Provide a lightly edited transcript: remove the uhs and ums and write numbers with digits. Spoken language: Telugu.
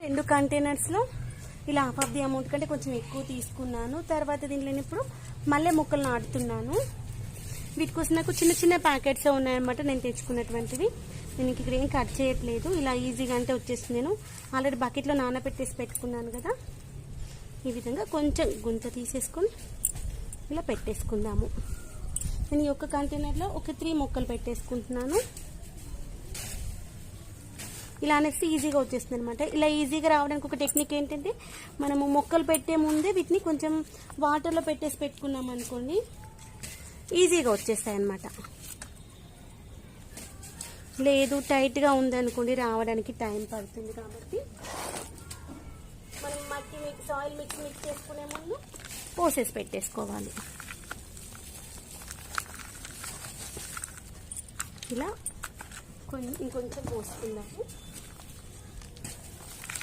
2 కంటైనర్స్లో ఇలా హాఫ్ ది అమౌంట్ కంటే కొంచెం ఎక్కువ తీసుకున్నాను. తర్వాత దీంట్లో ఇప్పుడు మల్లె మొక్కలు నాటుతున్నాను. వీటి కోసం నాకు చిన్న చిన్న ప్యాకెట్స్ ఉన్నాయన్నమాట నేను తెచ్చుకున్నటువంటివి. నేను ఇక్కడ ఏం కట్ చేయట్లేదు, ఇలా ఈజీగా అంటే వచ్చేస్తుంది. నేను ఆల్రెడీ బకెట్లో నానబెట్టేసి పెట్టుకున్నాను కదా. ఈ విధంగా కొంచెం గుంత తీసేసుకొని ఇలా పెట్టేసుకుందాము. నేను ఈ ఒక్క కంటైనర్లో ఒక 3 మొక్కలు పెట్టేసుకుంటున్నాను. ఇలా అనేసి ఈజీగా వచ్చేస్తుంది అనమాట. ఇలా ఈజీగా రావడానికి ఒక టెక్నిక్ ఏంటంటే, మనము మొక్కలు పెట్టే ముందే వీటిని కొంచెం వాటర్లో పెట్టేసి పెట్టుకున్నాం అనుకోండి, ఈజీగా వచ్చేస్తాయి అన్నమాట. లేదు టైట్గా ఉందనుకోండి, రావడానికి టైం పడుతుంది. కాబట్టి మనం మట్టి మిక్స్ సాయిల్ మిక్స్ చేసుకునే ముందు పోసేసి పెట్టేసుకోవాలి. ఇలా ఇంకొంచెం పోసుకుందాము.